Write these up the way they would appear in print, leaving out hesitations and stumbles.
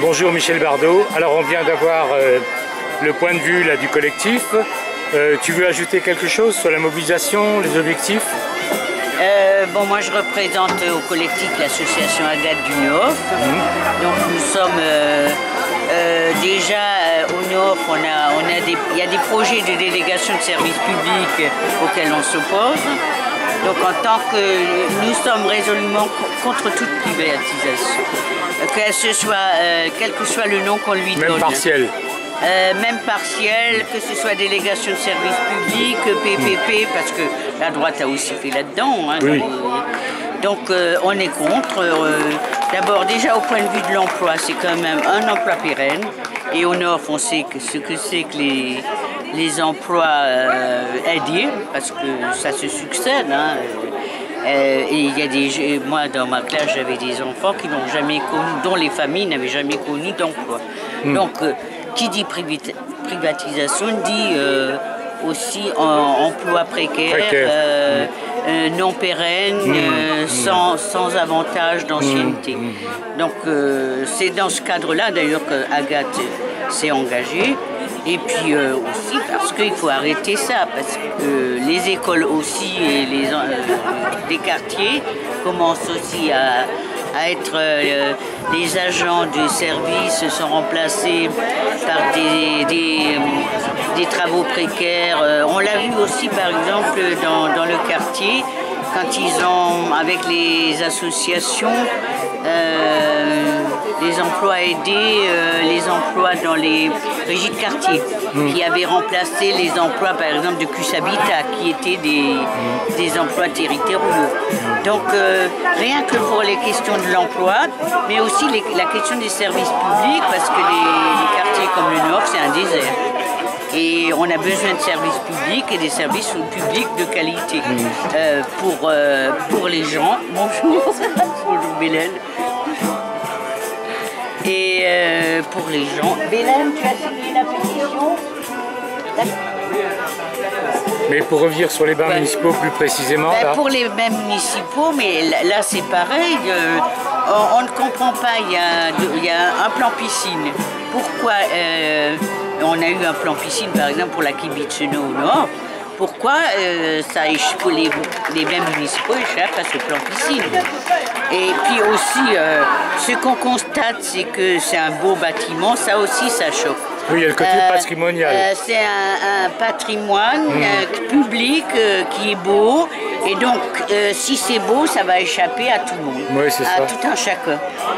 Bonjour Michel Bardot. Alors on vient d'avoir le point de vue là, du collectif. Tu veux ajouter quelque chose sur la mobilisation, les objectifs? Bon, moi je représente au collectif l'association Agathe du Nord. Donc nous sommes déjà au Nord, il y a des projets de délégation de services publics auxquels on s'oppose. Donc en tant que nous sommes résolument contre toute privatisation, quel que soit le nom qu'on lui donne. Même partiel. Même partiel, que ce soit délégation de services publics, PPP, parce que la droite a aussi fait là-dedans. Hein, oui. Donc on est contre. D'abord déjà au point de vue de l'emploi, c'est quand même un emploi pérenne. Et au Nord, on sait ce que c'est que les emplois aidés, parce que ça se succède. Hein. Et il y a moi dans ma classe, j'avais des enfants qui n'ont jamais connu, dont les familles n'avaient jamais connu d'emploi. Donc qui dit privatisation dit aussi emploi précaire. Non pérenne, sans avantage d'ancienneté. Donc c'est dans ce cadre-là d'ailleurs qu'Agathe s'est engagée. Et puis aussi parce qu'il faut arrêter ça, parce que les écoles aussi et les quartiers commencent aussi à être les agents de service sont remplacés par des travaux précaires. On l'a vu aussi par exemple dans le quartier, quand ils ont, avec les associations, les emplois aidés, les emplois dans les régies de quartier, qui avaient remplacé les emplois par exemple de CUS Habitat, qui étaient des emplois territoriaux. Donc rien que pour les questions de l'emploi, mais aussi la question des services publics, parce que les quartiers comme le Nord, c'est un désert. Et on a besoin de services publics et des services publics de qualité pour les gens. Bonjour, bonjour Bélène. Et pour les gens. Bélène, tu as signé la pétition? Mais pour revenir sur les bains municipaux plus précisément là. Pour les bains municipaux, mais là c'est pareil, on ne comprend pas, il y a un plan piscine. Pourquoi on a eu un plan piscine par exemple pour la Kibitzeno au Nord? Pourquoi les bains municipaux échappent à ce plan piscine? Et puis aussi, ce qu'on constate, c'est que c'est un beau bâtiment, ça aussi ça choque. Oui, il y a le côté patrimonial. C'est un patrimoine public qui est beau. Et donc, si c'est beau, ça va échapper à tout le monde, oui, c'est à ça. tout un chacun.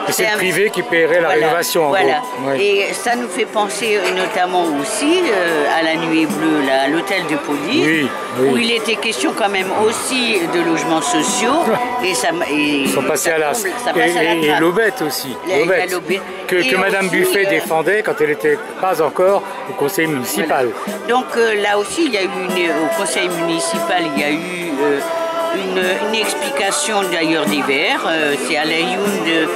C'est le privé qui paierait la rénovation. Voilà. En gros. Et ça nous fait penser notamment aussi à la Nuée Bleue, à l'hôtel de police, où il était question quand même aussi de logements sociaux. Ils sont passés à l'as. Et l'Aubette aussi. Que Madame Buffet défendait quand elle n'était pas encore au conseil municipal. Voilà. Donc là aussi, il y a eu au conseil municipal, il y a eu une explication d'ailleurs des Verts. C'est Alain Youn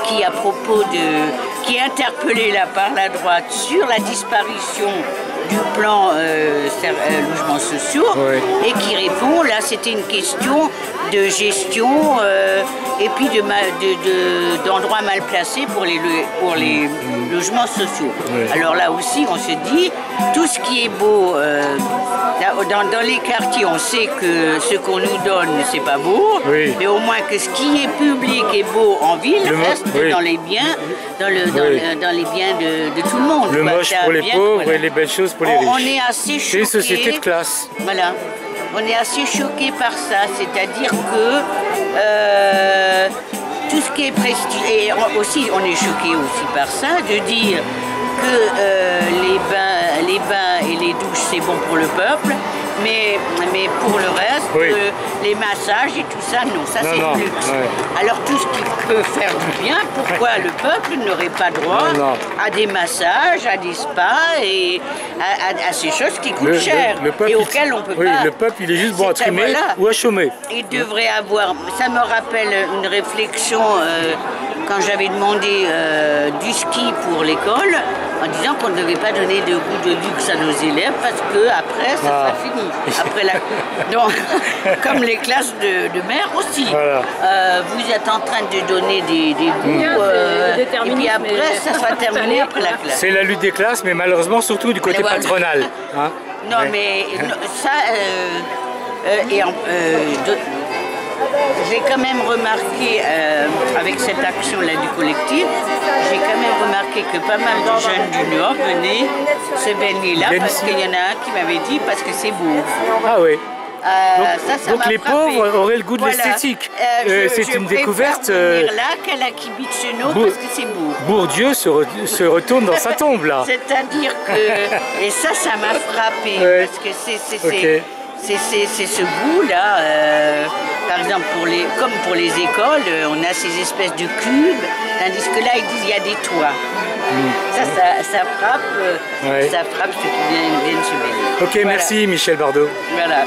qui est interpellé là par la droite sur la disparition du plan logements sociaux et qui répond, là c'était une question de gestion et puis d'endroits mal placés pour les logements sociaux. Alors là aussi on se dit, tout ce qui est beau, dans les quartiers on sait que ce qu'on nous donne c'est pas beau, mais au moins que ce qui est public et beau en ville reste dans les biens, dans les biens de tout le monde. Le moche pour les pauvres et les belles choses pour les riches. On est assez choqués. C'est une société de classe. Voilà. On est assez choqués par ça, c'est-à-dire que tout ce qui est prestigieux, et aussi on est choqués aussi par ça, de dire que les bains et les douches c'est bon pour le peuple, mais pour le reste, les massages et tout ça, non, ça c'est du luxe. Alors tout ce qui peut faire du bien, pourquoi le peuple n'aurait pas droit à des massages, à des spas et à ces choses qui coûtent cher et auxquelles on peut pas... Le peuple il est juste bon à trimer ou à chômer. Il devrait avoir... Ça me rappelle une réflexion quand j'avais demandé du ski pour l'école. en disant qu'on ne devait pas donner de goût de luxe à nos élèves parce que après ça sera fini. Après donc, comme les classes de mer aussi. Voilà. Vous êtes en train de donner des goûts et puis après ça sera terminé après la classe. C'est la lutte des classes, mais malheureusement surtout du côté patronal. Hein, non, mais ça, j'ai quand même remarqué, avec cette action-là du collectif, j'ai quand même remarqué que pas mal de jeunes du Nord venaient se baigner là, parce qu'il y en a un qui m'avait dit parce que c'est beau. Ah oui. Donc les pauvres auraient le goût de l'esthétique. C'est une découverte. Là qu'à la Kibitcheno parce que c'est beau. Bourdieu se retourne dans sa tombe là. C'est-à-dire que, et ça m'a frappé, parce que c'est ce goût-là, par exemple, comme pour les écoles, on a ces espèces de cubes, tandis que là, ils disent qu'il y a des toits. Ça frappe ceux qui viennent se baigner. Ok, voilà. Merci Michel Bardot. Voilà.